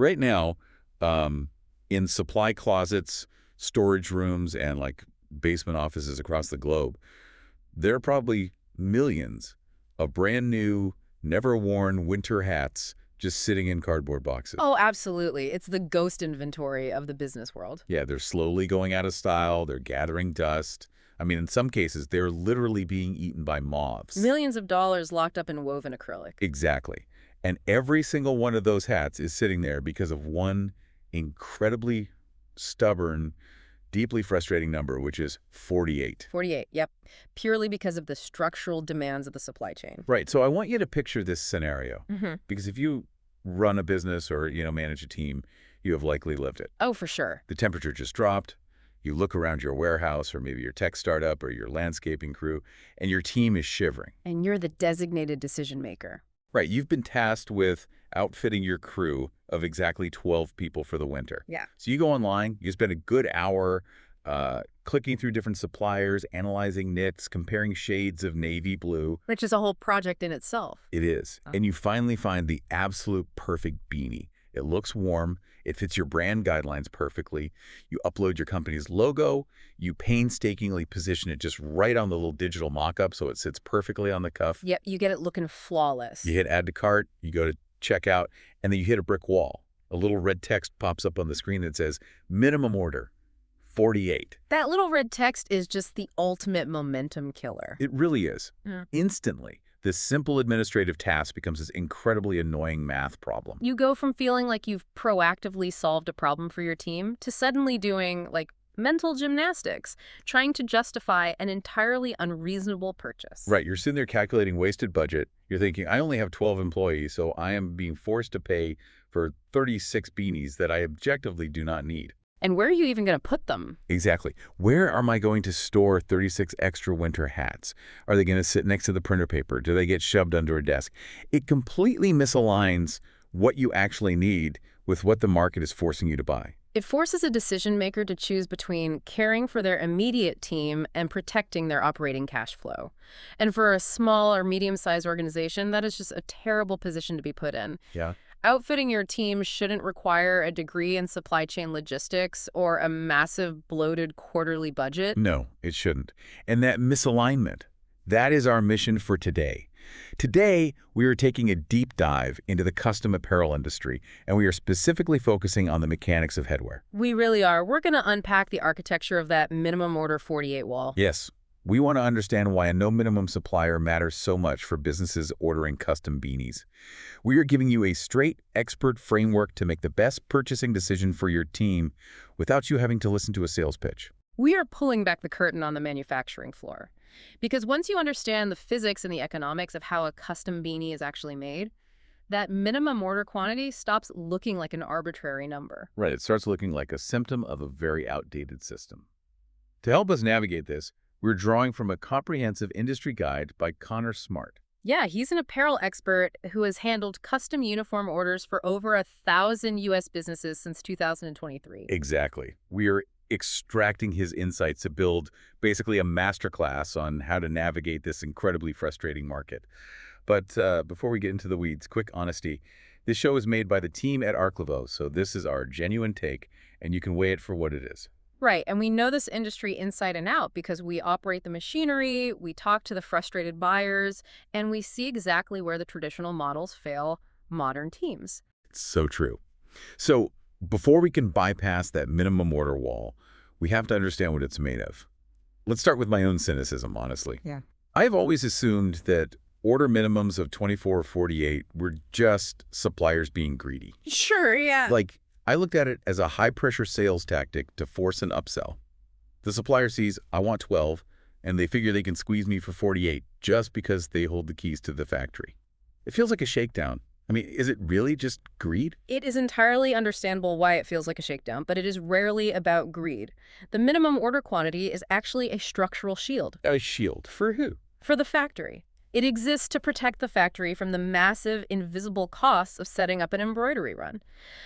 Right now, in supply closets, storage rooms, and like basement offices across the globe, there are probably millions of brand new, never worn winter hats just sitting in cardboard boxes. Oh, absolutely. It's the ghost inventory of the business world. Yeah, they're slowly going out of style. They're gathering dust. I mean, in some cases, they're literally being eaten by moths. Millions of dollars locked up in woven acrylic. Exactly. And every single one of those hats is sitting there because of one incredibly stubborn, deeply frustrating number, which is 48. 48, yep. Purely because of the structural demands of the supply chain. Right. So I want you to picture this scenario, Mm-hmm. because if you run a business or, manage a team, you have likely lived it. Oh, for sure. The temperature just dropped. You look around your warehouse or maybe your tech startup or your landscaping crew, and your team is shivering. And you're the designated decision maker. Right. You've been tasked with outfitting your crew of exactly 12 people for the winter. Yeah. So you go online, you spend a good hour clicking through different suppliers, analyzing knits, comparing shades of navy blue. Which is a whole project in itself. It is. Oh. And you finally find the absolute perfect beanie. It looks warm. It fits your brand guidelines perfectly. You upload your company's logo. You painstakingly position it just right on the little digital mock-up so it sits perfectly on the cuff. Yep, you get it looking flawless. You hit add to cart, you go to checkout, and then you hit a brick wall. A little red text pops up on the screen that says, minimum order, 48. That little red text is just the ultimate momentum killer. It really is. Yeah. Instantly, this simple administrative task becomes this incredibly annoying math problem. You go from feeling like you've proactively solved a problem for your team to suddenly doing, like, mental gymnastics, trying to justify an entirely unreasonable purchase. Right, you're sitting there calculating wasted budget. You're thinking, I only have 12 employees, so I am being forced to pay for 36 beanies that I objectively do not need. And where are you even going to put them? Exactly. Where am I going to store 36 extra winter hats? Are they going to sit next to the printer paper? Do they get shoved under a desk? It completely misaligns what you actually need with what the market is forcing you to buy. It forces a decision maker to choose between caring for their immediate team and protecting their operating cash flow. And for a small or medium-sized organization, that is just a terrible position to be put in. Yeah. Outfitting your team shouldn't require a degree in supply chain logistics or a massive bloated quarterly budget. No, it shouldn't. And that misalignment, that is our mission for today. Today, we are taking a deep dive into the custom apparel industry, and we are specifically focusing on the mechanics of headwear. We really are. We're going to unpack the architecture of that minimum order 48 wall. Yes, we want to understand why a no minimum supplier matters so much for businesses ordering custom beanies. We are giving you a straight, expert framework to make the best purchasing decision for your team without you having to listen to a sales pitch. We are pulling back the curtain on the manufacturing floor. Because once you understand the physics and the economics of how a custom beanie is actually made, that minimum order quantity stops looking like an arbitrary number. Right, it starts looking like a symptom of a very outdated system. To help us navigate this, we're drawing from a comprehensive industry guide by Connor Smart. Yeah, he's an apparel expert who has handled custom uniform orders for over 1,000 U.S. businesses since 2023. Exactly. We are extracting his insights to build basically a masterclass on how to navigate this incredibly frustrating market. But before we get into the weeds, quick honesty. This show is made by the team at Arklavo, so this is our genuine take, and you can weigh it for what it is. Right, and we know this industry inside and out because we operate the machinery, we talk to the frustrated buyers, and we see exactly where the traditional models fail modern teams. It's so true. So before we can bypass that minimum order wall, we have to understand what it's made of. Let's start with my own cynicism, honestly. Yeah. I've always assumed that order minimums of 24 or 48 were just suppliers being greedy. Sure, yeah. Like, I looked at it as a high-pressure sales tactic to force an upsell. The supplier sees, I want 12, and they figure they can squeeze me for 48 just because they hold the keys to the factory. It feels like a shakedown. I mean, is it really just greed? It is entirely understandable why it feels like a shakedown, but it is rarely about greed. The minimum order quantity is actually a structural shield. A shield? For who? For the factory. It exists to protect the factory from the massive, invisible costs of setting up an embroidery run.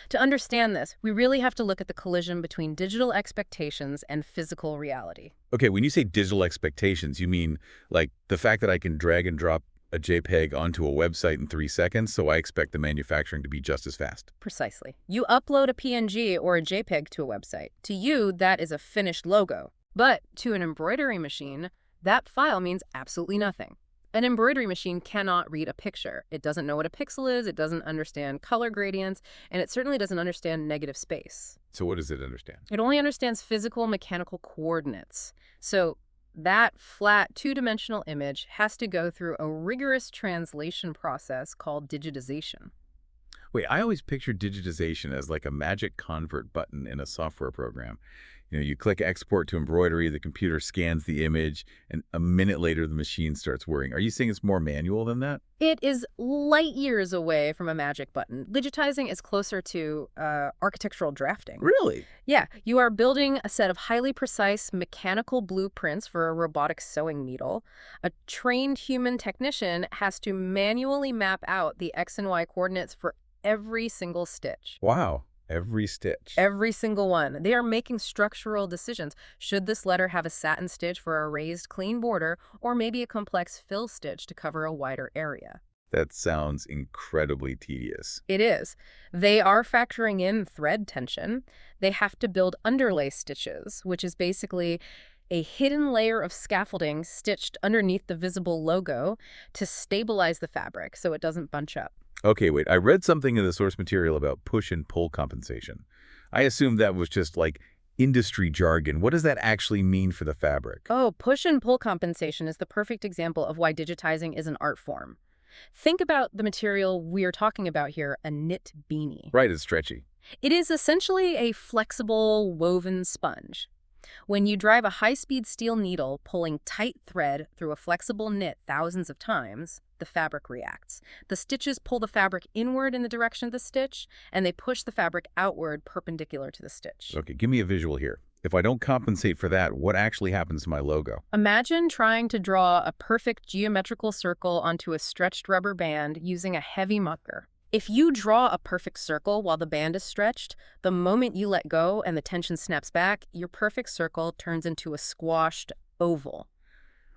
To understand this, we really have to look at the collision between digital expectations and physical reality. Okay, when you say digital expectations, you mean like the fact that I can drag and drop a JPEG onto a website in 3 seconds, so I expect the manufacturing to be just as fast. Precisely. You upload a PNG or a JPEG to a website. To you, that is a finished logo. But to an embroidery machine, that file means absolutely nothing. An embroidery machine cannot read a picture. It doesn't know what a pixel is, it doesn't understand color gradients, and it certainly doesn't understand negative space. So what does it understand? It only understands physical mechanical coordinates. So that flat two-dimensional image has to go through a rigorous translation process called digitization. Wait, I always pictured digitization as like a magic convert button in a software program. You click export to embroidery, the computer scans the image, and a minute later the machine starts worrying. Are you saying it's more manual than that? It is light years away from a magic button. Digitizing is closer to architectural drafting. Really? Yeah, you are building a set of highly precise mechanical blueprints for a robotic sewing needle. A trained human technician has to manually map out the X and Y coordinates for every single stitch. Wow. Every stitch. Every single one. They are making structural decisions. Should this letter have a satin stitch for a raised clean border, or maybe a complex fill stitch to cover a wider area? That sounds incredibly tedious. It is. They are factoring in thread tension. They have to build underlay stitches, which is basically a hidden layer of scaffolding stitched underneath the visible logo to stabilize the fabric so it doesn't bunch up. Okay, wait. I read something in the source material about push and pull compensation. I assumed that was just like industry jargon. What does that actually mean for the fabric? Oh, push and pull compensation is the perfect example of why digitizing is an art form. Think about the material we are talking about here, a knit beanie. Right, it's stretchy. It is essentially a flexible woven sponge. When you drive a high-speed steel needle pulling tight thread through a flexible knit thousands of times, the fabric reacts. The stitches pull the fabric inward in the direction of the stitch, and they push the fabric outward perpendicular to the stitch. Okay, give me a visual here. If I don't compensate for that, what actually happens to my logo? Imagine trying to draw a perfect geometrical circle onto a stretched rubber band using a heavy marker. If you draw a perfect circle while the band is stretched, the moment you let go and the tension snaps back, your perfect circle turns into a squashed oval.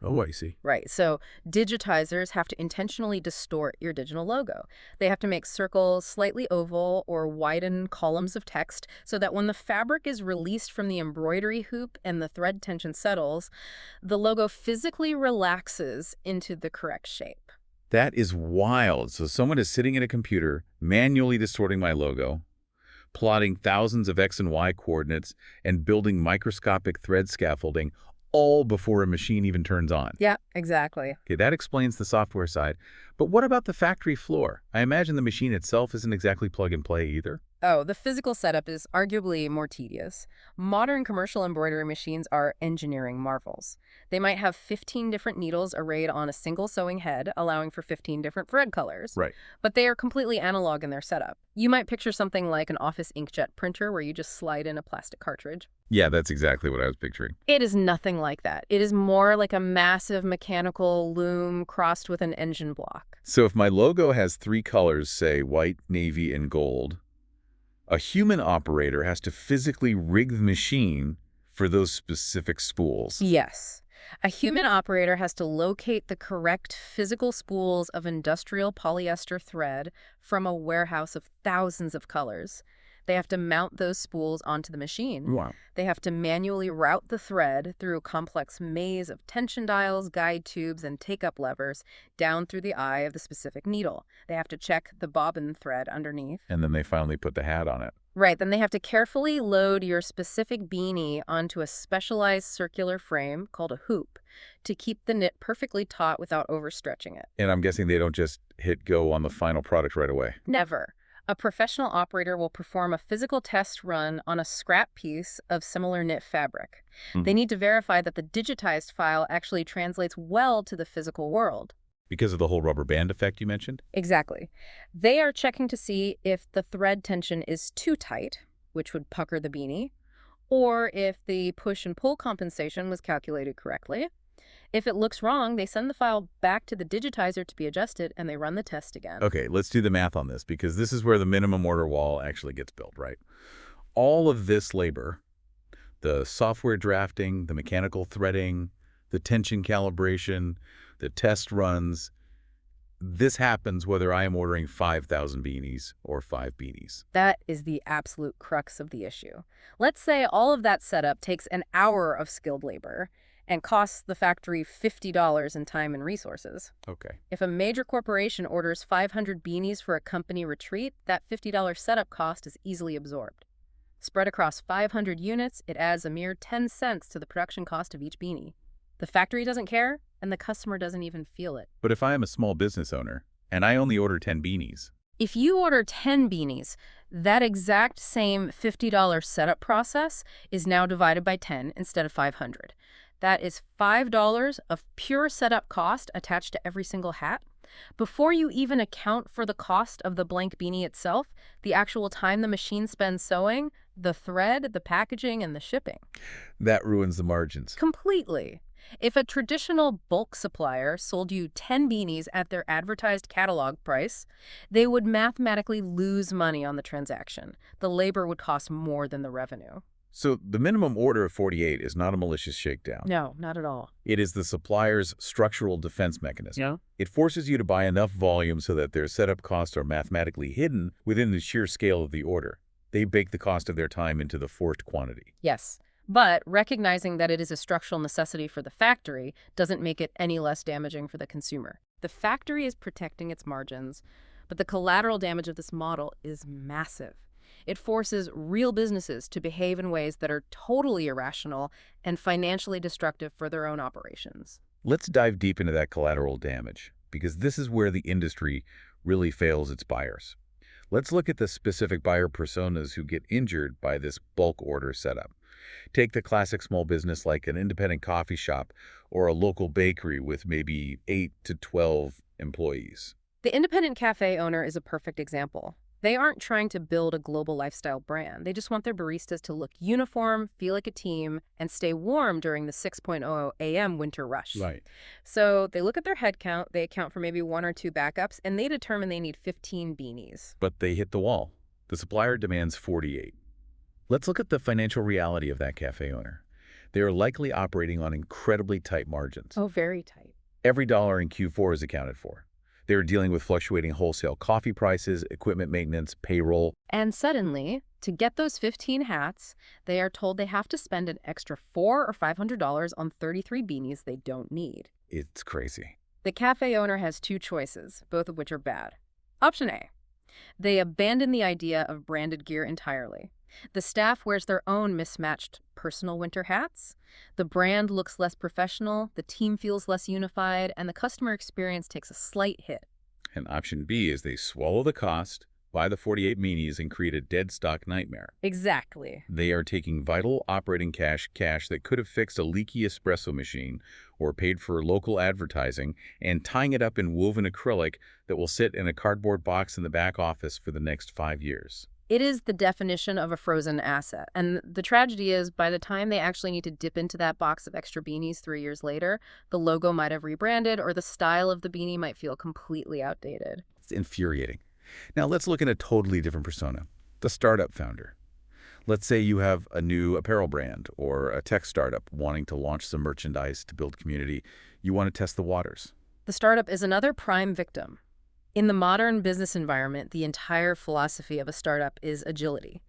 Oh, I see. Right, so digitizers have to intentionally distort your digital logo. They have to make circles slightly oval or widen columns of text so that when the fabric is released from the embroidery hoop and the thread tension settles, the logo physically relaxes into the correct shape. That is wild. So someone is sitting at a computer, manually distorting my logo, plotting thousands of X and Y coordinates, and building microscopic thread scaffolding, all before a machine even turns on. Yeah, exactly. Okay, that explains the software side. But what about the factory floor? I imagine the machine itself isn't exactly plug and play either. Oh, the physical setup is arguably more tedious. Modern commercial embroidery machines are engineering marvels. They might have 15 different needles arrayed on a single sewing head, allowing for 15 different thread colors. Right. But they are completely analog in their setup. You might picture something like an office inkjet printer where you just slide in a plastic cartridge. Yeah, that's exactly what I was picturing. It is nothing like that. It is more like a massive mechanical loom crossed with an engine block. So if my logo has 3 colors, say white, navy, and gold, a human operator has to physically rig the machine for those specific spools. Yes. A human operator has to locate the correct physical spools of industrial polyester thread from a warehouse of thousands of colors. They have to mount those spools onto the machine. Wow. They have to manually route the thread through a complex maze of tension dials, guide tubes, and take-up levers down through the eye of the specific needle. They have to check the bobbin thread underneath. And then they finally put the hat on it. Right, then they have to carefully load your specific beanie onto a specialized circular frame called a hoop to keep the knit perfectly taut without overstretching it. And I'm guessing they don't just hit go on the final product right away. Never. A professional operator will perform a physical test run on a scrap piece of similar knit fabric. They need to verify that the digitized file actually translates well to the physical world. Because of the whole rubber band effect you mentioned? Exactly. They are checking to see if the thread tension is too tight, which would pucker the beanie, or if the push and pull compensation was calculated correctly. If it looks wrong, they send the file back to the digitizer to be adjusted, and they run the test again. Okay, let's do the math on this, because this is where the minimum order wall actually gets built, right? All of this labor, the software drafting, the mechanical threading, the tension calibration, the test runs, This happens whether I am ordering 5,000 beanies or 5 beanies. That is the absolute crux of the issue. Let's say all of that setup takes an hour of skilled labor and costs the factory $50 in time and resources. Okay. If a major corporation orders 500 beanies for a company retreat, that $50 setup cost is easily absorbed. Spread across 500 units, it adds a mere 10 cents to the production cost of each beanie. The factory doesn't care, and the customer doesn't even feel it. But if I am a small business owner and I only order 10 beanies, If you order 10 beanies, that exact same $50 setup process is now divided by 10 instead of 500. That is $5 of pure setup cost attached to every single hat. Before you even account for the cost of the blank beanie itself, the actual time the machine spends sewing, the thread, the packaging, and the shipping. that ruins the margins. Completely. If a traditional bulk supplier sold you 10 beanies at their advertised catalog price, they would mathematically lose money on the transaction. The labor would cost more than the revenue. So the minimum order of 48 is not a malicious shakedown. No, not at all. It is the supplier's structural defense mechanism. Yeah. It forces you to buy enough volume so that their setup costs are mathematically hidden within the sheer scale of the order. They bake the cost of their time into the forced quantity. Yes. But recognizing that it is a structural necessity for the factory doesn't make it any less damaging for the consumer. The factory is protecting its margins, but the collateral damage of this model is massive. It forces real businesses to behave in ways that are totally irrational and financially destructive for their own operations. Let's dive deep into that collateral damage, because this is where the industry really fails its buyers. Let's look at the specific buyer personas who get injured by this bulk order setup. Take the classic small business like an independent coffee shop or a local bakery with maybe 8 to 12 employees. The independent cafe owner is a perfect example. They aren't trying to build a global lifestyle brand. They just want their baristas to look uniform, feel like a team, and stay warm during the 6.00 a.m. winter rush. Right. So they look at their head count, they account for maybe 1 or 2 backups, and they determine they need 15 beanies. But they hit the wall. The supplier demands 48. Let's look at the financial reality of that cafe owner. They are likely operating on incredibly tight margins. Oh, very tight. Every dollar in Q4 is accounted for. They are dealing with fluctuating wholesale coffee prices, equipment maintenance, payroll. And suddenly, to get those 15 hats, they are told they have to spend an extra $400 or $500 on 33 beanies they don't need. It's crazy. The cafe owner has 2 choices, both of which are bad. Option A. They abandon the idea of branded gear entirely. The staff wears their own mismatched personal winter hats. The brand looks less professional, the team feels less unified, and the customer experience takes a slight hit. And option B is they swallow the cost, buy the 48 beanies, and create a dead stock nightmare. Exactly. They are taking vital operating cash that could have fixed a leaky espresso machine or paid for local advertising, and tying it up in woven acrylic that will sit in a cardboard box in the back office for the next 5 years. It is the definition of a frozen asset. And the tragedy is, by the time they actually need to dip into that box of extra beanies 3 years later, the logo might have rebranded or the style of the beanie might feel completely outdated. It's infuriating. Now let's look at a totally different persona, the startup founder. Let's say you have a new apparel brand or a tech startup wanting to launch some merchandise to build community. You want to test the waters. The startup is another prime victim. In the modern business environment, the entire philosophy of a startup is agility.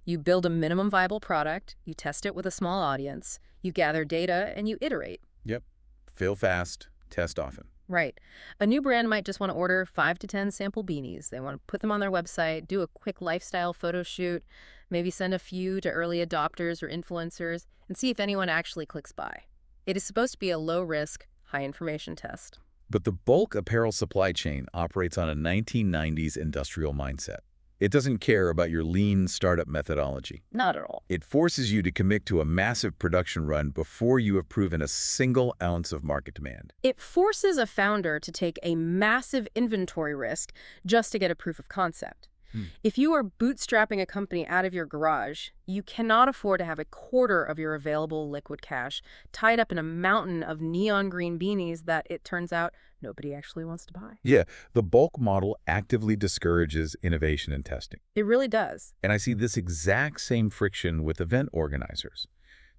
You build a minimum viable product, you test it with a small audience, you gather data, and you iterate. Yep. Fail fast, test often. Right. A new brand might just want to order 5 to 10 sample beanies. They want to put them on their website, do a quick lifestyle photo shoot, maybe send a few to early adopters or influencers, and see if anyone actually clicks buy. It is supposed to be a low-risk, high-information test. But the bulk apparel supply chain operates on a 1990s industrial mindset. It doesn't care about your lean startup methodology. Not at all. It forces you to commit to a massive production run before you have proven a single ounce of market demand. It forces a founder to take a massive inventory risk just to get a proof of concept. If you are bootstrapping a company out of your garage, you cannot afford to have a quarter of your available liquid cash tied up in a mountain of neon green beanies that, it turns out, nobody actually wants to buy. Yeah, the bulk model actively discourages innovation and testing. It really does. And I see this exact same friction with event organizers.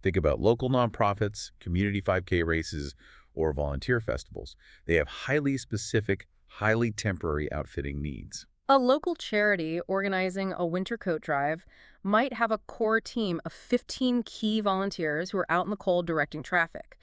Think about local nonprofits, community 5K races, or volunteer festivals. They have highly specific, highly temporary outfitting needs. A local charity organizing a winter coat drive might have a core team of 15 key volunteers who are out in the cold directing traffic.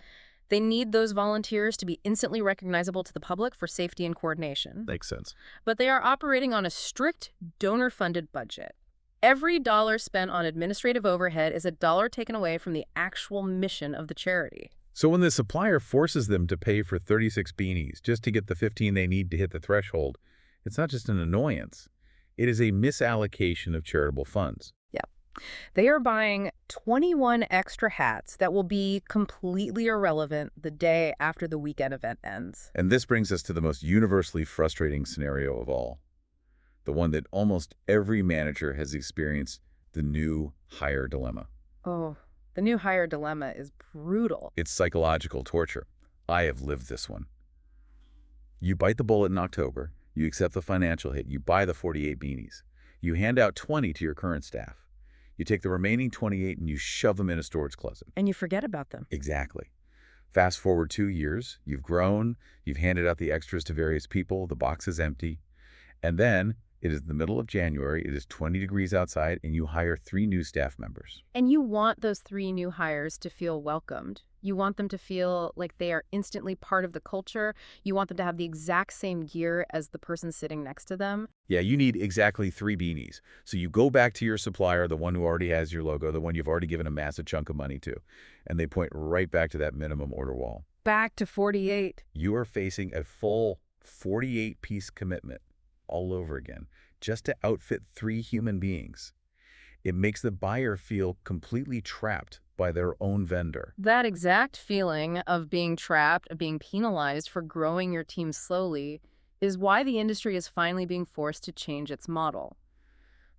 They need those volunteers to be instantly recognizable to the public for safety and coordination. Makes sense. But they are operating on a strict donor-funded budget. Every dollar spent on administrative overhead is a dollar taken away from the actual mission of the charity. So when the supplier forces them to pay for 36 beanies just to get the 15 they need to hit the threshold, it's not just an annoyance. It is a misallocation of charitable funds. They are buying 21 extra hats that will be completely irrelevant the day after the weekend event ends. And this brings us to the most universally frustrating scenario of all, the one that almost every manager has experienced, the new hire dilemma. Oh, the new hire dilemma is brutal. It's psychological torture. I have lived this one. You bite the bullet in October, you accept the financial hit, you buy the 48 beanies. You hand out 20 to your current staff. You take the remaining 28 and you shove them in a storage closet. And you forget about them. Exactly. Fast forward 2 years, you've grown, you've handed out the extras to various people, the box is empty. And then it is the middle of January, it is 20 degrees outside, and you hire 3 new staff members. And you want those 3 new hires to feel welcomed. You want them to feel like they are instantly part of the culture. You want them to have the exact same gear as the person sitting next to them. Yeah, you need exactly 3 beanies. So you go back to your supplier, the one who already has your logo, the one you've already given a massive chunk of money to, and they point right back to that minimum order wall. Back to 48. You are facing a full 48-piece commitment all over again, just to outfit 3 human beings. It makes the buyer feel completely trapped by their own vendor. That exact feeling of being trapped, of being penalized for growing your team slowly, is why the industry is finally being forced to change its model.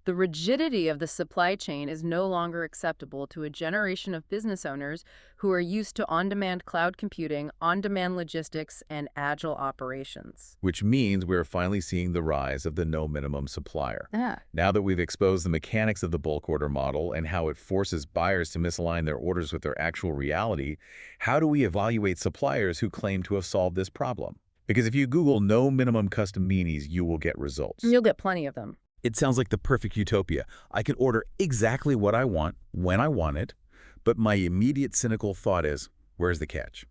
The rigidity of the supply chain is no longer acceptable to a generation of business owners who are used to on-demand cloud computing, on-demand logistics, and agile operations. Which means we're finally seeing the rise of the no minimum supplier. Yeah. Now that we've exposed the mechanics of the bulk order model and how it forces buyers to misalign their orders with their actual reality, how do we evaluate suppliers who claim to have solved this problem? Because if you Google no minimum custom beanies, you will get results. You'll get plenty of them. It sounds like the perfect utopia. I can order exactly what I want, when I want it, but my immediate cynical thought is, where's the catch?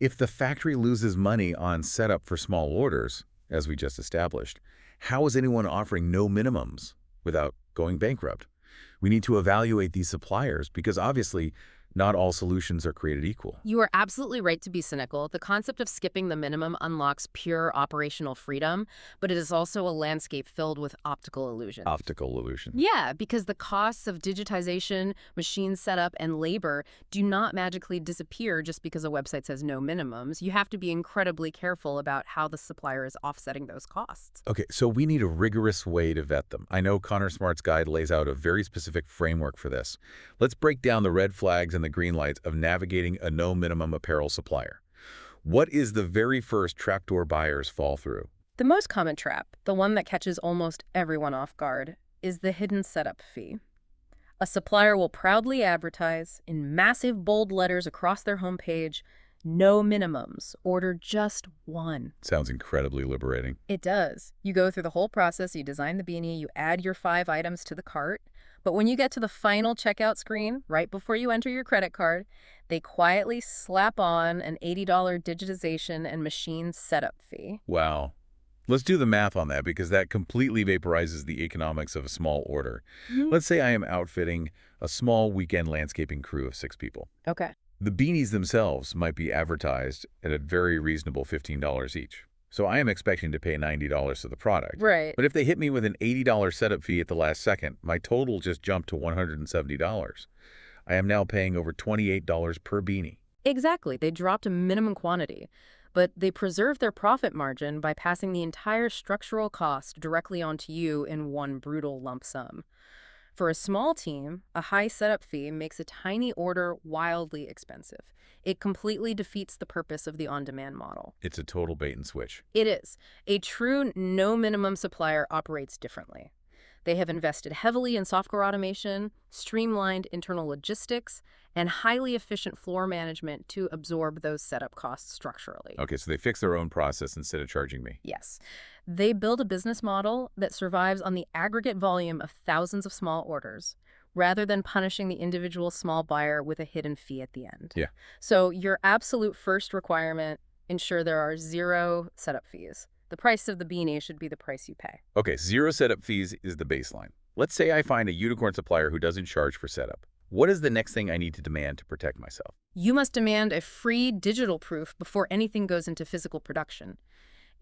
If the factory loses money on setup for small orders, as we just established, how is anyone offering no minimums without going bankrupt? We need to evaluate these suppliers because obviously not all solutions are created equal. You are absolutely right to be cynical. The concept of skipping the minimum unlocks pure operational freedom, but it is also a landscape filled with optical illusions. Optical illusion. Yeah, because the costs of digitization, machine setup, and labor do not magically disappear just because a website says no minimums. You have to be incredibly careful about how the supplier is offsetting those costs. Okay, so we need a rigorous way to vet them. I know Connor Smart's guide lays out a very specific framework for this. Let's break down the red flags and the green lights of navigating a no minimum apparel supplier. What is the very first trapdoor buyers fall through? The most common trap, the one that catches almost everyone off guard, is the hidden setup fee. A supplier will proudly advertise in massive bold letters across their homepage, no minimums, order just one. Sounds incredibly liberating. It does. You go through the whole process, you design the beanie, you add your 5 items to the cart, but when you get to the final checkout screen, right before you enter your credit card, they quietly slap on an $80 digitization and machine setup fee. Wow. Let's do the math on that because that completely vaporizes the economics of a small order. Let's say I am outfitting a small weekend landscaping crew of 6 people. Okay. The beanies themselves might be advertised at a very reasonable $15 each. So I am expecting to pay $90 for the product. Right. But if they hit me with an $80 setup fee at the last second, my total just jumped to $170. I am now paying over $28 per beanie. Exactly. They dropped a minimum quantity, but they preserved their profit margin by passing the entire structural cost directly onto you in one brutal lump sum. For a small team, a high setup fee makes a tiny order wildly expensive. It completely defeats the purpose of the on-demand model. It's a total bait and switch. It is. A true no-minimum supplier operates differently. They have invested heavily in software automation, streamlined internal logistics, and highly efficient floor management to absorb those setup costs structurally. Okay, so they fix their own process instead of charging me. Yes. They build a business model that survives on the aggregate volume of thousands of small orders, rather than punishing the individual small buyer with a hidden fee at the end. Yeah. So your absolute first requirement, ensure there are zero setup fees. The price of the beanie should be the price you pay. Okay, zero setup fees is the baseline. Let's say I find a unicorn supplier who doesn't charge for setup. What is the next thing I need to demand to protect myself? You must demand a free digital proof before anything goes into physical production.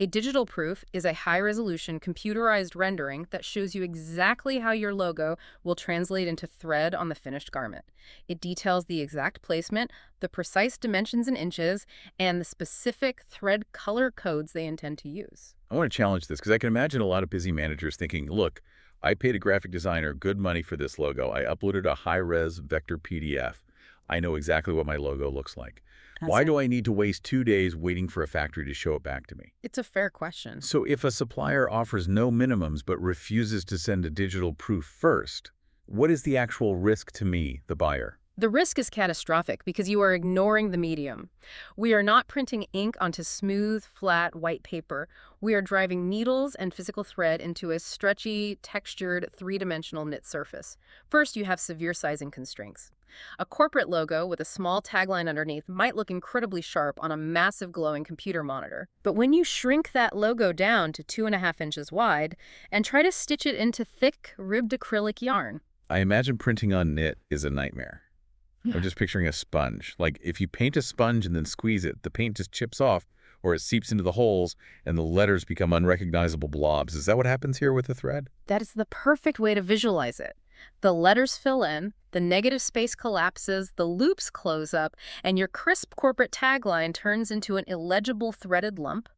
A digital proof is a high-resolution computerized rendering that shows you exactly how your logo will translate into thread on the finished garment. It details the exact placement, the precise dimensions in inches, and the specific thread color codes they intend to use. I want to challenge this because I can imagine a lot of busy managers thinking, look, I paid a graphic designer good money for this logo. I uploaded a high-res vector PDF. I know exactly what my logo looks like. Why do I need to waste 2 days waiting for a factory to show it back to me? It's a fair question. So if a supplier offers no minimums but refuses to send a digital proof first, what is the actual risk to me, the buyer? The risk is catastrophic because you are ignoring the medium. We are not printing ink onto smooth, flat, white paper. We are driving needles and physical thread into a stretchy, textured, three-dimensional knit surface. First, you have severe sizing constraints. A corporate logo with a small tagline underneath might look incredibly sharp on a massive glowing computer monitor. But when you shrink that logo down to 2.5 inches wide and try to stitch it into thick, ribbed acrylic yarn. I imagine printing on knit is a nightmare. I'm just picturing a sponge. Like if you paint a sponge and then squeeze it, the paint just chips off or it seeps into the holes and the letters become unrecognizable blobs. Is that what happens here with the thread? That is the perfect way to visualize it. The letters fill in, the negative space collapses, the loops close up, and your crisp corporate tagline turns into an illegible threaded lump.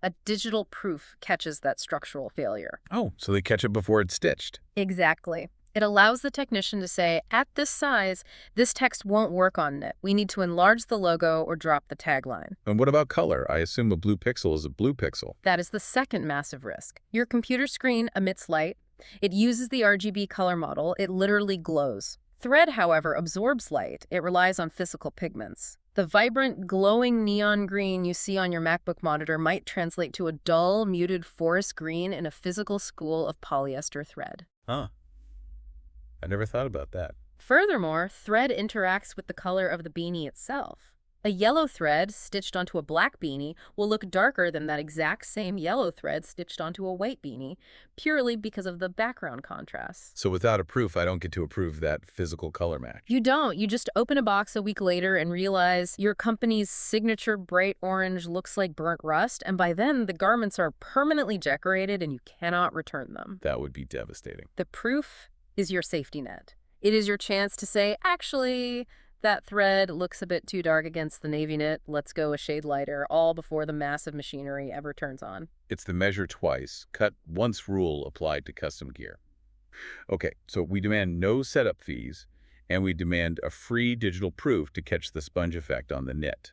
A digital proof catches that structural failure. Oh, so they catch it before it's stitched. Exactly. It allows the technician to say, at this size, this text won't work on knit. We need to enlarge the logo or drop the tagline. And what about color? I assume a blue pixel is a blue pixel. That is the second massive risk. Your computer screen emits light. It uses the RGB color model. It literally glows. Thread, however, absorbs light. It relies on physical pigments. The vibrant, glowing neon green you see on your MacBook monitor might translate to a dull, muted forest green in a physical spool of polyester thread. Huh. I never thought about that. Furthermore, thread interacts with the color of the beanie itself. A yellow thread stitched onto a black beanie will look darker than that exact same yellow thread stitched onto a white beanie, purely because of the background contrast. So without a proof, I don't get to approve that physical color match. You don't. You just open a box a week later and realize your company's signature bright orange looks like burnt rust, and by then the garments are permanently decorated and you cannot return them. That would be devastating. The proof is your safety net. It is your chance to say, actually, that thread looks a bit too dark against the navy knit. Let's go a shade lighter, all before the massive machinery ever turns on. It's the measure twice, cut once rule applied to custom gear. Okay, so we demand no setup fees, and we demand a free digital proof to catch the sponge effect on the knit.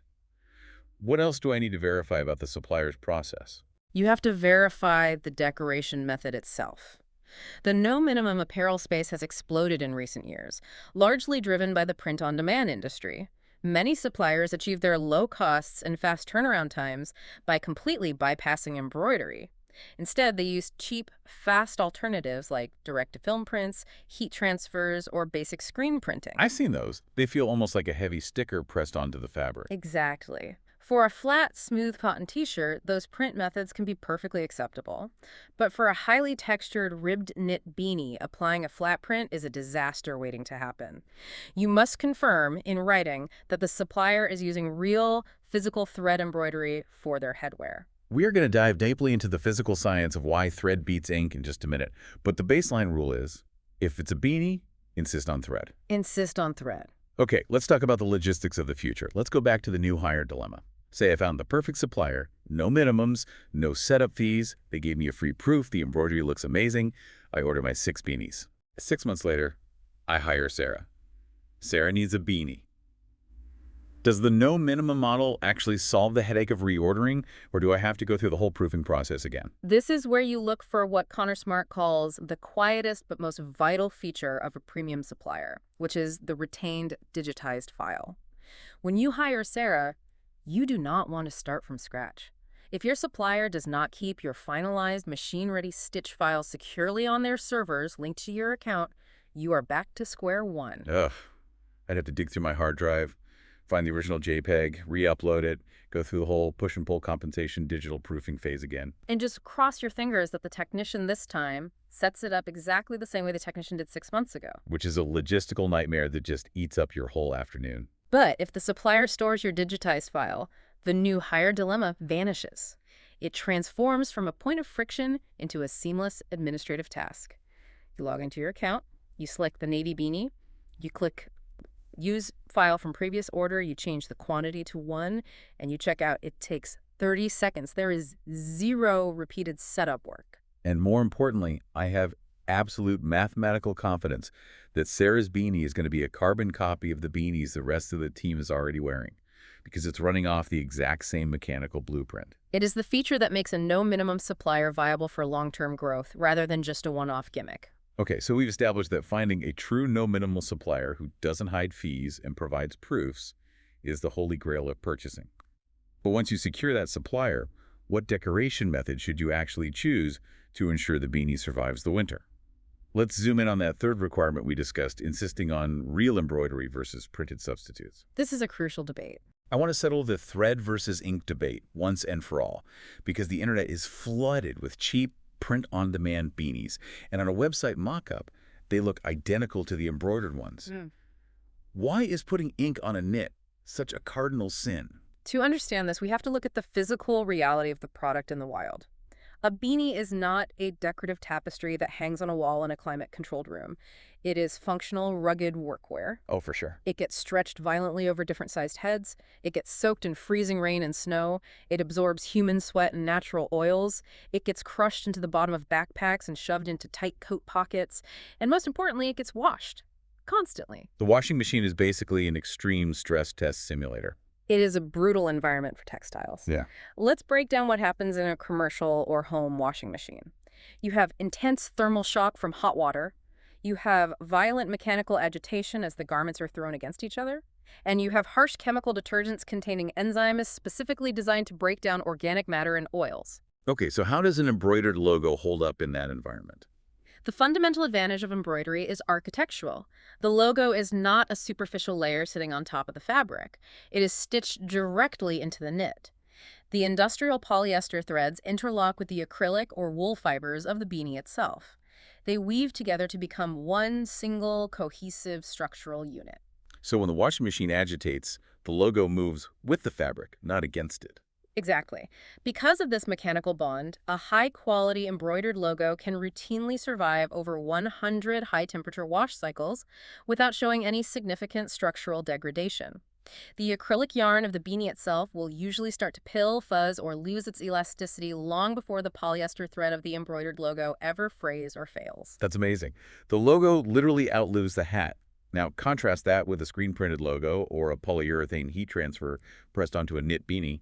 What else do I need to verify about the supplier's process? You have to verify the decoration method itself. The no-minimum apparel space has exploded in recent years, largely driven by the print-on-demand industry. Many suppliers achieve their low costs and fast turnaround times by completely bypassing embroidery. Instead, they use cheap, fast alternatives like direct-to-film prints, heat transfers, or basic screen printing. I've seen those. They feel almost like a heavy sticker pressed onto the fabric. Exactly. For a flat, smooth cotton t-shirt, those print methods can be perfectly acceptable. But for a highly textured, ribbed knit beanie, applying a flat print is a disaster waiting to happen. You must confirm, in writing, that the supplier is using real, physical thread embroidery for their headwear. We are going to dive deeply into the physical science of why thread beats ink in just a minute. But the baseline rule is, if it's a beanie, insist on thread. Insist on thread. Okay, let's talk about the logistics of the future. Let's go back to the new hire dilemma. Say I found the perfect supplier, no minimums, no setup fees. They gave me a free proof. The embroidery looks amazing. I order my 6 beanies. 6 months later, I hire Sarah. Sarah needs a beanie. Does the no minimum model actually solve the headache of reordering, or do I have to go through the whole proofing process again? This is where you look for what Connor Smart calls the quietest but most vital feature of a premium supplier, which is the retained digitized file. When you hire Sarah, you do not want to start from scratch. If your supplier does not keep your finalized machine-ready stitch file securely on their servers linked to your account, you are back to square one. Ugh, I'd have to dig through my hard drive, find the original JPEG, re-upload it, go through the whole push and pull compensation digital proofing phase again. And just cross your fingers that the technician this time sets it up exactly the same way the technician did 6 months ago. Which is a logistical nightmare that just eats up your whole afternoon. But if the supplier stores your digitized file, the new hire dilemma vanishes. It transforms from a point of friction into a seamless administrative task. You log into your account, you select the navy beanie, you click Use File from Previous Order, you change the quantity to 1, and you check out. It takes 30 seconds. There is zero repeated setup work. And more importantly, I have absolute mathematical confidence that Sarah's beanie is going to be a carbon copy of the beanies the rest of the team is already wearing, because it's running off the exact same mechanical blueprint. It is the feature that makes a no minimum supplier viable for long-term growth rather than just a one-off gimmick. Okay, so we've established that finding a true no-minimal supplier who doesn't hide fees and provides proofs is the holy grail of purchasing. But once you secure that supplier, what decoration method should you actually choose to ensure the beanie survives the winter? Let's zoom in on that third requirement we discussed, insisting on real embroidery versus printed substitutes. This is a crucial debate. I want to settle the thread versus ink debate once and for all, because the internet is flooded with cheap print-on-demand beanies, and on a website mock-up, they look identical to the embroidered ones. Why is putting ink on a knit such a cardinal sin? To understand this, we have to look at the physical reality of the product in the wild. A beanie is not a decorative tapestry that hangs on a wall in a climate-controlled room. It is functional, rugged workwear. Oh, for sure. It gets stretched violently over different sized heads. It gets soaked in freezing rain and snow. It absorbs human sweat and natural oils. It gets crushed into the bottom of backpacks and shoved into tight coat pockets. And most importantly, it gets washed constantly. The washing machine is basically an extreme stress test simulator. It is a brutal environment for textiles. Yeah. Let's break down what happens in a commercial or home washing machine. You have intense thermal shock from hot water. You have violent mechanical agitation as the garments are thrown against each other. And you have harsh chemical detergents containing enzymes specifically designed to break down organic matter and oils. Okay, so how does an embroidered logo hold up in that environment? The fundamental advantage of embroidery is architectural. The logo is not a superficial layer sitting on top of the fabric. It is stitched directly into the knit. The industrial polyester threads interlock with the acrylic or wool fibers of the beanie itself. They weave together to become one single, cohesive structural unit. So when the washing machine agitates, the logo moves with the fabric, not against it. Exactly. Because of this mechanical bond, a high-quality embroidered logo can routinely survive over 100 high-temperature wash cycles without showing any significant structural degradation. The acrylic yarn of the beanie itself will usually start to pill, fuzz, or lose its elasticity long before the polyester thread of the embroidered logo ever frays or fails. That's amazing. The logo literally outlives the hat. Now, contrast that with a screen-printed logo or a polyurethane heat transfer pressed onto a knit beanie.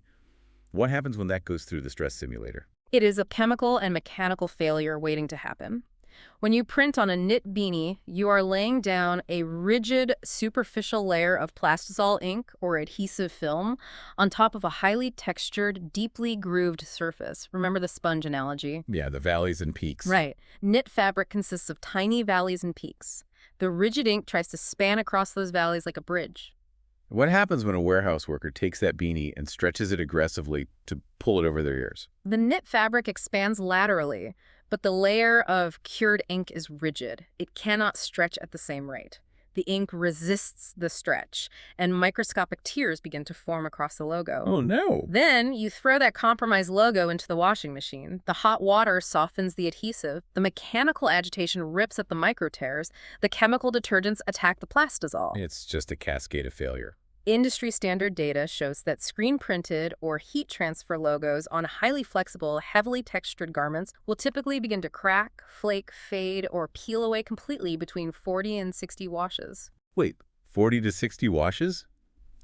What happens when that goes through the stress simulator? It is a chemical and mechanical failure waiting to happen. When you print on a knit beanie, you are laying down a rigid, superficial layer of plastisol ink or adhesive film on top of a highly textured, deeply grooved surface. Remember the sponge analogy? Yeah, the valleys and peaks. Right. Knit fabric consists of tiny valleys and peaks. The rigid ink tries to span across those valleys like a bridge. What happens when a warehouse worker takes that beanie and stretches it aggressively to pull it over their ears? The knit fabric expands laterally, but the layer of cured ink is rigid. It cannot stretch at the same rate. The ink resists the stretch, and microscopic tears begin to form across the logo. Oh, no. Then you throw that compromised logo into the washing machine. The hot water softens the adhesive. The mechanical agitation rips at the micro tears. The chemical detergents attack the plastisol. It's just a cascade of failure. Industry standard data shows that screen-printed or heat transfer logos on highly flexible, heavily textured garments will typically begin to crack, flake, fade, or peel away completely between 40 and 60 washes. Wait, 40 to 60 washes?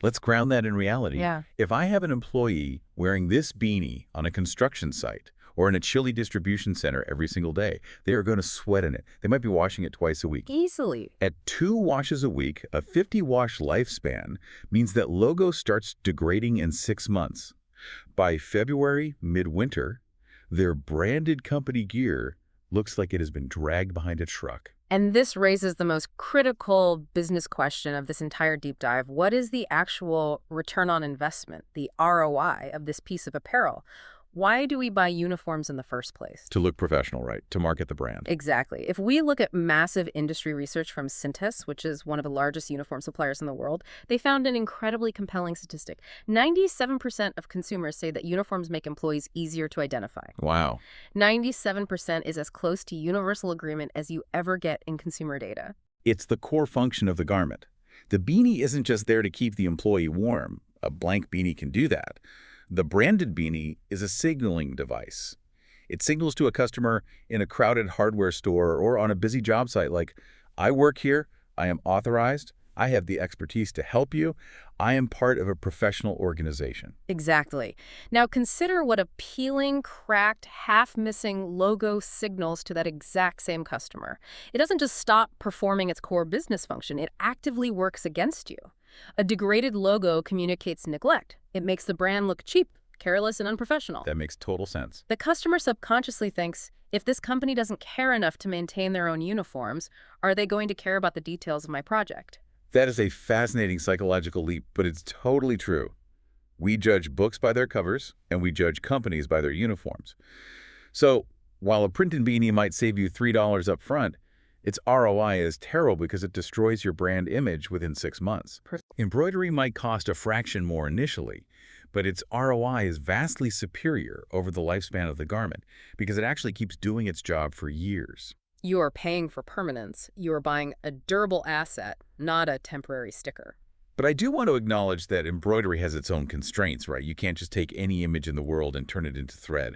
Let's ground that in reality. Yeah. If I have an employee wearing this beanie on a construction site or in a chili distribution center every single day, they are going to sweat in it. They might be washing it twice a week. Easily. At 2 washes a week, a 50-wash lifespan means that logo starts degrading in 6 months. By February, midwinter, their branded company gear looks like it has been dragged behind a truck. And this raises the most critical business question of this entire deep dive. What is the actual return on investment, the ROI of this piece of apparel? Why do we buy uniforms in the first place? To look professional, right? To market the brand. Exactly. If we look at massive industry research from Cintas, which is one of the largest uniform suppliers in the world, they found an incredibly compelling statistic. 97% of consumers say that uniforms make employees easier to identify. Wow. 97% is as close to universal agreement as you ever get in consumer data. It's the core function of the garment. The beanie isn't just there to keep the employee warm. A blank beanie can do that. The branded beanie is a signaling device. It signals to a customer in a crowded hardware store or on a busy job site like, I work here, I am authorized, I have the expertise to help you, I am part of a professional organization. Exactly. Now consider what a peeling, cracked, half-missing logo signals to that exact same customer. It doesn't just stop performing its core business function, it actively works against you. A degraded logo communicates neglect. It makes the brand look cheap, careless, and unprofessional. That makes total sense. The customer subconsciously thinks, if this company doesn't care enough to maintain their own uniforms, are they going to care about the details of my project? That is a fascinating psychological leap, but it's totally true. We judge books by their covers, and we judge companies by their uniforms. So, while a printed beanie might save you $3 up front, its ROI is terrible because it destroys your brand image within 6 months. Embroidery might cost a fraction more initially, but its ROI is vastly superior over the lifespan of the garment because it actually keeps doing its job for years. You are paying for permanence. You are buying a durable asset, not a temporary sticker. But I do want to acknowledge that embroidery has its own constraints, right? You can't just take any image in the world and turn it into thread.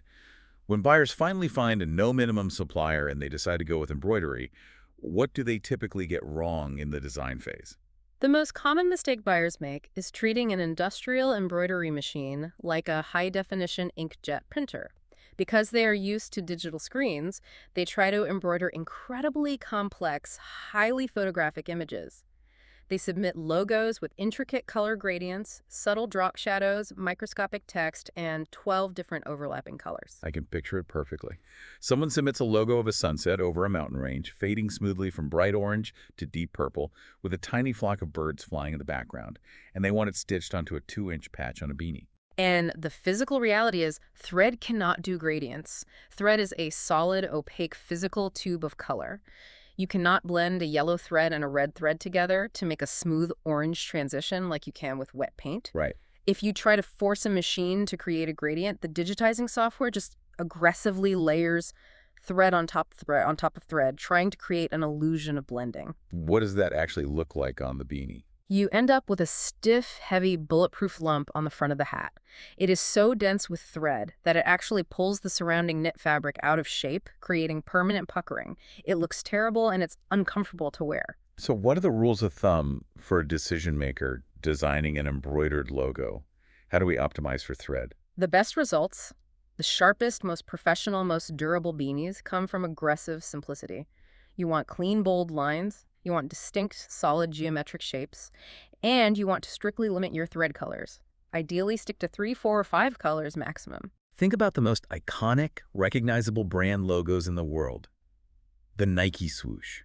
When buyers finally find a no-minimum supplier and they decide to go with embroidery, what do they typically get wrong in the design phase? The most common mistake buyers make is treating an industrial embroidery machine like a high-definition inkjet printer. Because they are used to digital screens, they try to embroider incredibly complex, highly photographic images. They submit logos with intricate color gradients, subtle drop shadows, microscopic text, and 12 different overlapping colors. I can picture it perfectly. Someone submits a logo of a sunset over a mountain range, fading smoothly from bright orange to deep purple, with a tiny flock of birds flying in the background, and they want it stitched onto a 2-inch patch on a beanie. And the physical reality is thread cannot do gradients. Thread is a solid, opaque, physical tube of color. You cannot blend a yellow thread and a red thread together to make a smooth orange transition like you can with wet paint. Right. If you try to force a machine to create a gradient, the digitizing software just aggressively layers thread on top of thread, trying to create an illusion of blending. What does that actually look like on the beanie? You end up with a stiff, heavy, bulletproof lump on the front of the hat. It is so dense with thread that it actually pulls the surrounding knit fabric out of shape, creating permanent puckering. It looks terrible and it's uncomfortable to wear. So what are the rules of thumb for a decision maker designing an embroidered logo? How do we optimize for thread? The best results, the sharpest, most professional, most durable beanies come from aggressive simplicity. You want clean, bold lines. You want distinct, solid geometric shapes, and you want to strictly limit your thread colors. Ideally, stick to 3, 4, or 5 colors maximum. Think about the most iconic, recognizable brand logos in the world. The Nike swoosh,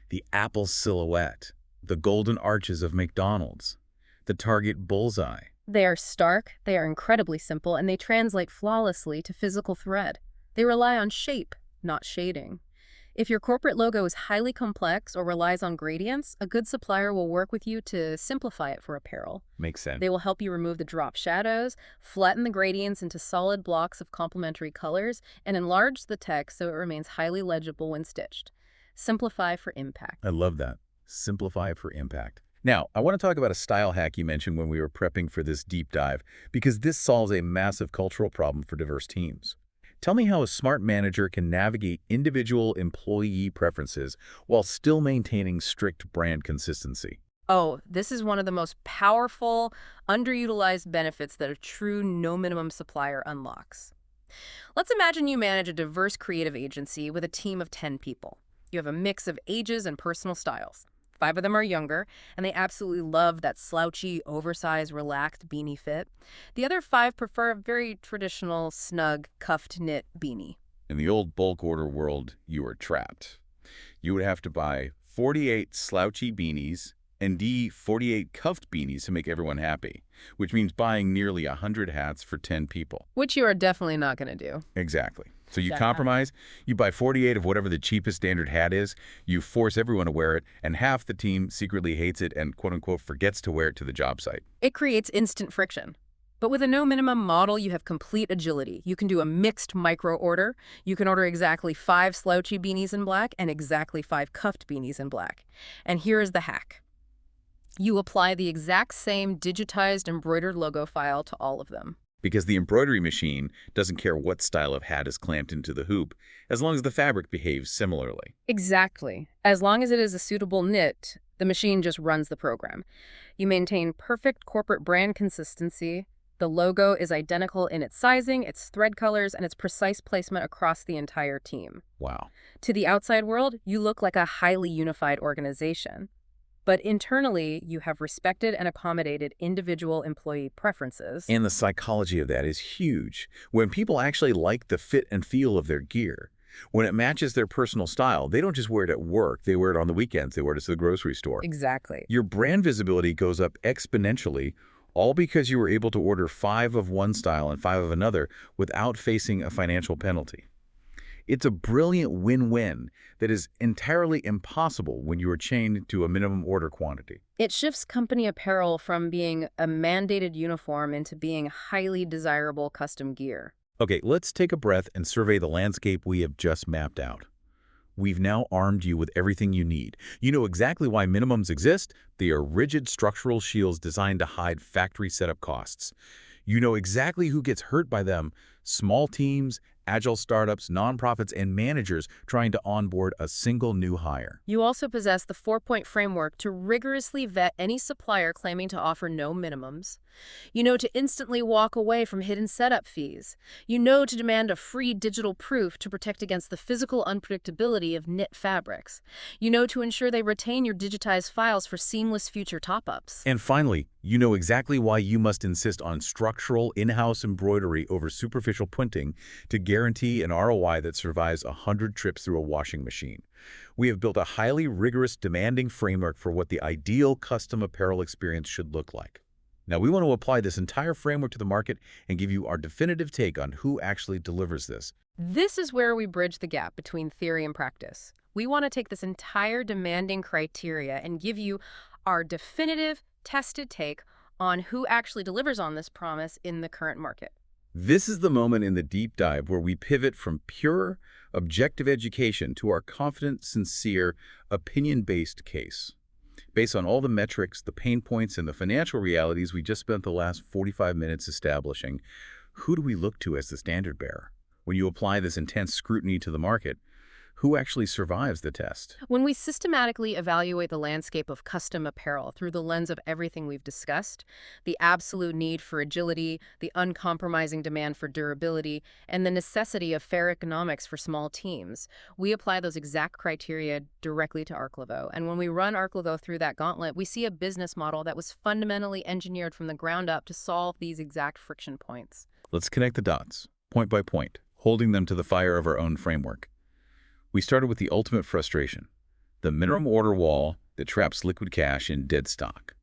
the Apple silhouette, the golden arches of McDonald's, the Target bullseye. They are stark, they are incredibly simple, and they translate flawlessly to physical thread. They rely on shape, not shading. If your corporate logo is highly complex or relies on gradients, a good supplier will work with you to simplify it for apparel. Makes sense. They will help you remove the drop shadows, flatten the gradients into solid blocks of complementary colors, and enlarge the text so it remains highly legible when stitched. Simplify for impact. I love that. Simplify for impact. Now, I want to talk about a style hack you mentioned when we were prepping for this deep dive, because this solves a massive cultural problem for diverse teams. Tell me how a smart manager can navigate individual employee preferences while still maintaining strict brand consistency. Oh, this is one of the most powerful, underutilized benefits that a true no minimum supplier unlocks. Let's imagine you manage a diverse creative agency with a team of 10 people. You have a mix of ages and personal styles. 5 of them are younger, and they absolutely love that slouchy, oversized, relaxed beanie fit. The other 5 prefer a very traditional, snug, cuffed knit beanie. In the old bulk order world, you are trapped. You would have to buy 48 slouchy beanies and 48 cuffed beanies to make everyone happy, which means buying nearly 100 hats for 10 people. Which you are definitely not going to do. Exactly. So you Yeah. compromise, you buy 48 of whatever the cheapest standard hat is, you force everyone to wear it, and half the team secretly hates it and quote-unquote forgets to wear it to the job site. It creates instant friction. But with a no minimum model, you have complete agility. You can do a mixed micro order. You can order exactly 5 slouchy beanies in black and exactly 5 cuffed beanies in black. And here is the hack. You apply the exact same digitized embroidered logo file to all of them. Because the embroidery machine doesn't care what style of hat is clamped into the hoop, as long as the fabric behaves similarly. Exactly. As long as it is a suitable knit, the machine just runs the program. You maintain perfect corporate brand consistency. The logo is identical in its sizing, its thread colors, and its precise placement across the entire team. Wow. To the outside world, you look like a highly unified organization. But internally, you have respected and accommodated individual employee preferences. And the psychology of that is huge. When people actually like the fit and feel of their gear, when it matches their personal style, they don't just wear it at work, they wear it on the weekends, they wear it to the grocery store. Exactly. Your brand visibility goes up exponentially, all because you were able to order 5 of one style and 5 of another without facing a financial penalty. It's a brilliant win-win that is entirely impossible when you are chained to a minimum order quantity. It shifts company apparel from being a mandated uniform into being highly desirable custom gear. Okay, let's take a breath and survey the landscape we have just mapped out. We've now armed you with everything you need. You know exactly why minimums exist. They are rigid structural shields designed to hide factory setup costs. You know exactly who gets hurt by them: small teams, agile startups, nonprofits, and managers trying to onboard a single new hire. You also possess the 4-point framework to rigorously vet any supplier claiming to offer no minimums. You know to instantly walk away from hidden setup fees. You know to demand a free digital proof to protect against the physical unpredictability of knit fabrics. You know to ensure they retain your digitized files for seamless future top-ups. And finally, you know exactly why you must insist on structural in-house embroidery over superficial printing to guarantee an ROI that survives 100 trips through a washing machine. We have built a highly rigorous, demanding framework for what the ideal custom apparel experience should look like. Now, we want to apply this entire framework to the market and give you our definitive take on who actually delivers this. This is where we bridge the gap between theory and practice. We want to take this entire demanding criteria and give you our definitive, tested take on who actually delivers on this promise in the current market. This is the moment in the deep dive where we pivot from pure, objective education to our confident, sincere, opinion-based case. Based on all the metrics, the pain points, and the financial realities we just spent the last 45 minutes establishing, who do we look to as the standard bearer? When you apply this intense scrutiny to the market, who actually survives the test? When we systematically evaluate the landscape of custom apparel through the lens of everything we've discussed, the absolute need for agility, the uncompromising demand for durability, and the necessity of fair economics for small teams, we apply those exact criteria directly to Arklavo. And when we run Arklavo through that gauntlet, we see a business model that was fundamentally engineered from the ground up to solve these exact friction points. Let's connect the dots, point by point, holding them to the fire of our own framework. We started with the ultimate frustration, the minimum order wall that traps liquid cash in dead stock.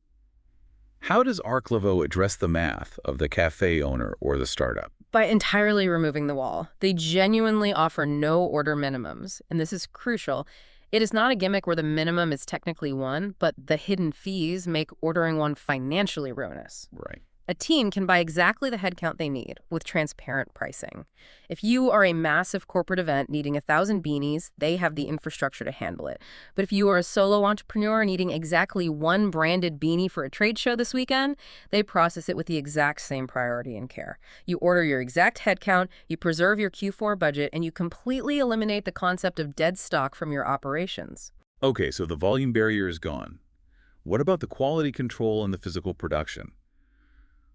How does Arklavo address the math of the cafe owner or the startup? By entirely removing the wall. They genuinely offer no order minimums, and this is crucial. It is not a gimmick where the minimum is technically one, but the hidden fees make ordering one financially ruinous. Right. A team can buy exactly the headcount they need with transparent pricing. If you are a massive corporate event needing 1,000 beanies, they have the infrastructure to handle it. But if you are a solo entrepreneur needing exactly one branded beanie for a trade show this weekend, they process it with the exact same priority and care. You order your exact headcount, you preserve your Q4 budget, and you completely eliminate the concept of dead stock from your operations. Okay, so the volume barrier is gone. What about the quality control and the physical production?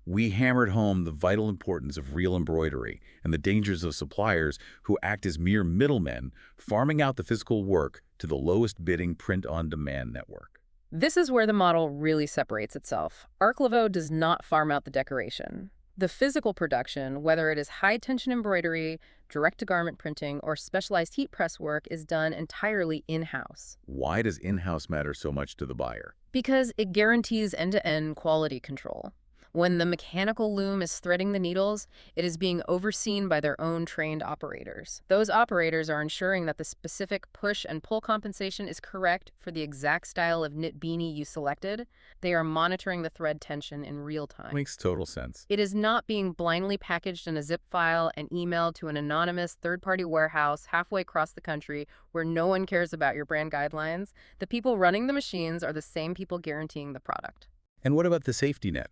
We hammered home the vital importance of real embroidery and the dangers of suppliers who act as mere middlemen, farming out the physical work to the lowest bidding print-on-demand network. This is where the model really separates itself. Arklavo does not farm out the decoration. The physical production, whether it is high-tension embroidery, direct-to-garment printing, or specialized heat press work, is done entirely in-house. Why does in-house matter so much to the buyer? Because it guarantees end-to-end quality control. When the mechanical loom is threading the needles, it is being overseen by their own trained operators. Those operators are ensuring that the specific push and pull compensation is correct for the exact style of knit beanie you selected. They are monitoring the thread tension in real time. Makes total sense. It is not being blindly packaged in a zip file and emailed to an anonymous third-party warehouse halfway across the country where no one cares about your brand guidelines. The people running the machines are the same people guaranteeing the product. And what about the safety net?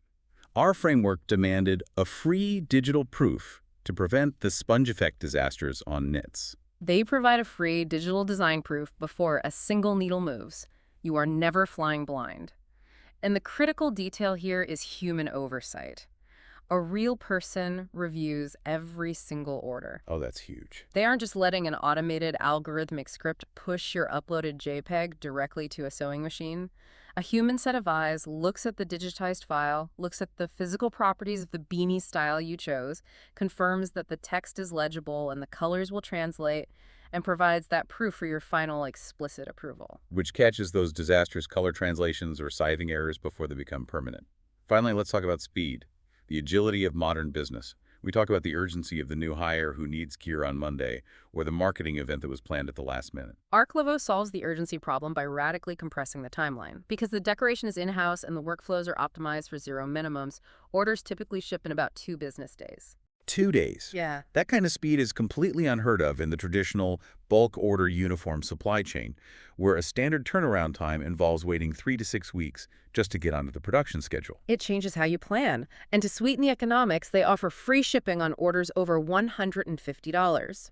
Our framework demanded a free digital proof to prevent the sponge effect disasters on knits. They provide a free digital design proof before a single needle moves. You are never flying blind. And the critical detail here is human oversight. A real person reviews every single order. Oh, that's huge. They aren't just letting an automated algorithmic script push your uploaded JPEG directly to a sewing machine. A human set of eyes looks at the digitized file, looks at the physical properties of the beanie style you chose, confirms that the text is legible and the colors will translate, and provides that proof for your final explicit approval. Which catches those disastrous color translations or sizing errors before they become permanent. Finally, let's talk about speed, the agility of modern business. We talk about the urgency of the new hire who needs gear on Monday, or the marketing event that was planned at the last minute. Arklavo solves the urgency problem by radically compressing the timeline. Because the decoration is in-house and the workflows are optimized for zero minimums, orders typically ship in about 2 business days. 2 days. Yeah. That kind of speed is completely unheard of in the traditional bulk order uniform supply chain, where a standard turnaround time involves waiting 3 to 6 weeks just to get onto the production schedule. It changes how you plan. And to sweeten the economics, they offer free shipping on orders over $150.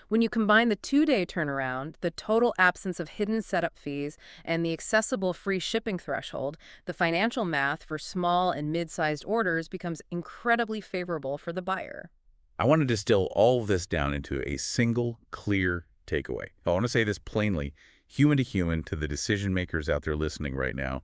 When you combine the 2-day turnaround, the total absence of hidden setup fees, and the accessible free shipping threshold, the financial math for small and mid-sized orders becomes incredibly favorable for the buyer. I want to distill all of this down into a single, clear takeaway. I want to say this plainly, human to human, to the decision makers out there listening right now.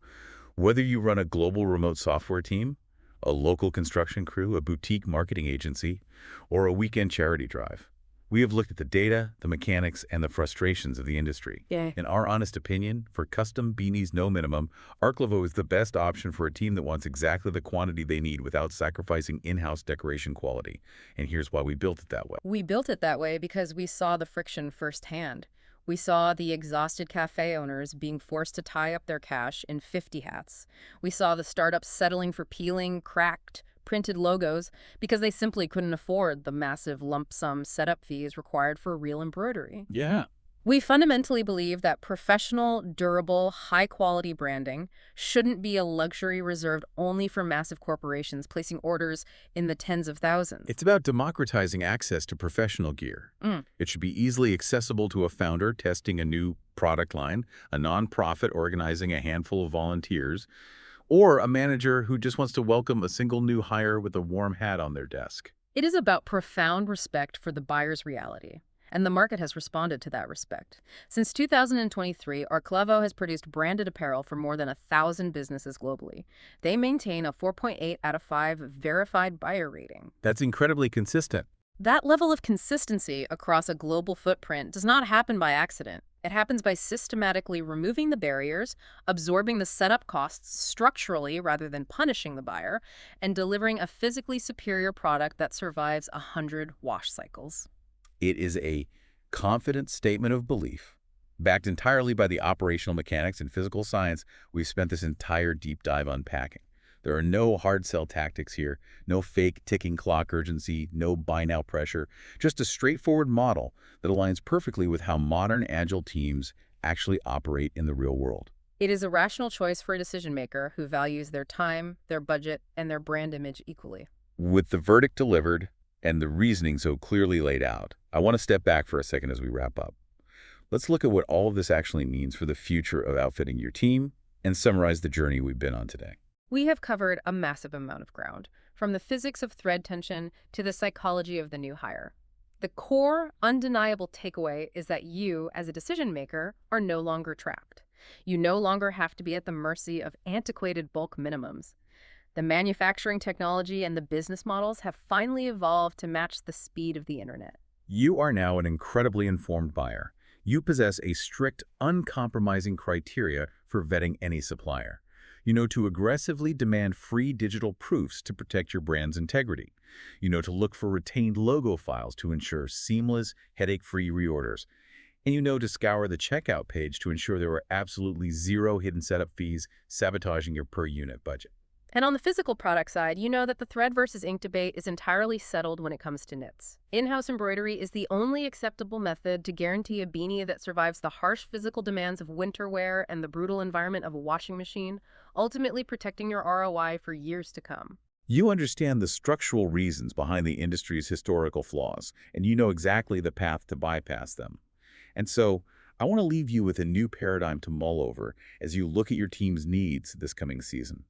Whether you run a global remote software team, a local construction crew, a boutique marketing agency, or a weekend charity drive, we have looked at the data, the mechanics, and the frustrations of the industry. Yeah. In our honest opinion, for custom beanies no minimum, Arklavo is the best option for a team that wants exactly the quantity they need without sacrificing in-house decoration quality. And here's why we built it that way. We built it that way because we saw the friction firsthand. We saw the exhausted cafe owners being forced to tie up their cash in 50 hats. We saw the startups settling for peeling, cracked, printed logos because they simply couldn't afford the massive lump sum setup fees required for real embroidery. Yeah. We fundamentally believe that professional, durable, high-quality branding shouldn't be a luxury reserved only for massive corporations placing orders in the tens of thousands. It's about democratizing access to professional gear. It should be easily accessible to a founder testing a new product line, a nonprofit organizing a handful of volunteers, or a manager who just wants to welcome a single new hire with a warm hat on their desk. It is about profound respect for the buyer's reality, and the market has responded to that respect. Since 2023, Arklavo has produced branded apparel for more than 1,000 businesses globally. They maintain a 4.8 out of 5 verified buyer rating. That's incredibly consistent. That level of consistency across a global footprint does not happen by accident. It happens by systematically removing the barriers, absorbing the setup costs structurally rather than punishing the buyer, and delivering a physically superior product that survives 100 wash cycles. It is a confident statement of belief, backed entirely by the operational mechanics and physical science we've spent this entire deep dive unpacking. There are no hard sell tactics here, no fake ticking clock urgency, no buy now pressure, just a straightforward model that aligns perfectly with how modern agile teams actually operate in the real world. It is a rational choice for a decision maker who values their time, their budget, and their brand image equally. With the verdict delivered and the reasoning so clearly laid out, I want to step back for a second as we wrap up. Let's look at what all of this actually means for the future of outfitting your team, and summarize the journey we've been on today. We have covered a massive amount of ground, from the physics of thread tension to the psychology of the new hire. The core, undeniable takeaway is that you, as a decision maker, are no longer trapped. You no longer have to be at the mercy of antiquated bulk minimums. The manufacturing technology and the business models have finally evolved to match the speed of the internet. You are now an incredibly informed buyer. You possess a strict, uncompromising criteria for vetting any supplier. You know to aggressively demand free digital proofs to protect your brand's integrity. You know to look for retained logo files to ensure seamless, headache-free reorders. And you know to scour the checkout page to ensure there are absolutely zero hidden setup fees sabotaging your per-unit budget. And on the physical product side, you know that the thread versus ink debate is entirely settled when it comes to knits. In-house embroidery is the only acceptable method to guarantee a beanie that survives the harsh physical demands of winter wear and the brutal environment of a washing machine, ultimately protecting your ROI for years to come. You understand the structural reasons behind the industry's historical flaws, and you know exactly the path to bypass them. And so, I want to leave you with a new paradigm to mull over as you look at your team's needs this coming season.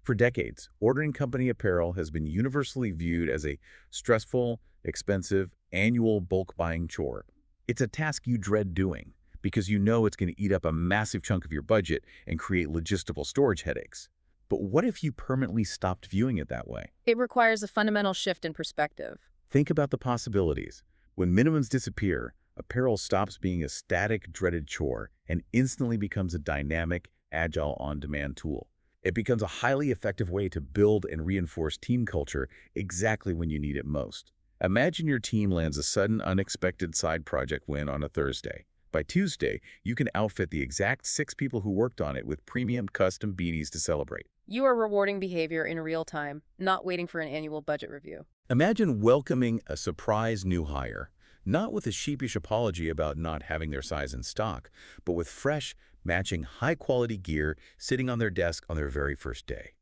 For decades, ordering company apparel has been universally viewed as a stressful, expensive, annual bulk buying chore. It's a task you dread doing because you know it's going to eat up a massive chunk of your budget and create logistical storage headaches. But what if you permanently stopped viewing it that way? It requires a fundamental shift in perspective. Think about the possibilities. When minimums disappear, apparel stops being a static, dreaded chore and instantly becomes a dynamic, agile, on-demand tool. It becomes a highly effective way to build and reinforce team culture exactly when you need it most. Imagine your team lands a sudden, unexpected side project win on a Thursday. By Tuesday, you can outfit the exact 6 people who worked on it with premium custom beanies to celebrate. You are rewarding behavior in real time, not waiting for an annual budget review. Imagine welcoming a surprise new hire, not with a sheepish apology about not having their size in stock, but with fresh, matching high-quality gear sitting on their desk on their very first day.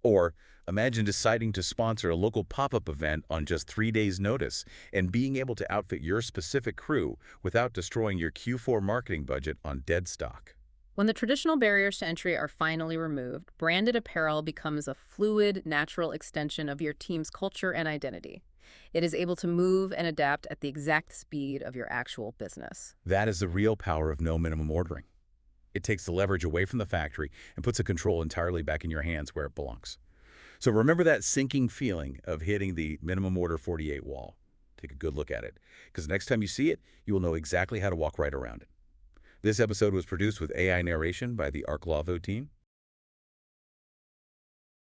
Or imagine deciding to sponsor a local pop-up event on just 3 days' notice and being able to outfit your specific crew without destroying your Q4 marketing budget on dead stock. When the traditional barriers to entry are finally removed, branded apparel becomes a fluid, natural extension of your team's culture and identity. It is able to move and adapt at the exact speed of your actual business. That is the real power of no minimum ordering. It takes the leverage away from the factory and puts the control entirely back in your hands where it belongs. So remember that sinking feeling of hitting the minimum order 48 wall. Take a good look at it, because next time you see it, you will know exactly how to walk right around it. This episode was produced with AI narration by the Arklavo team.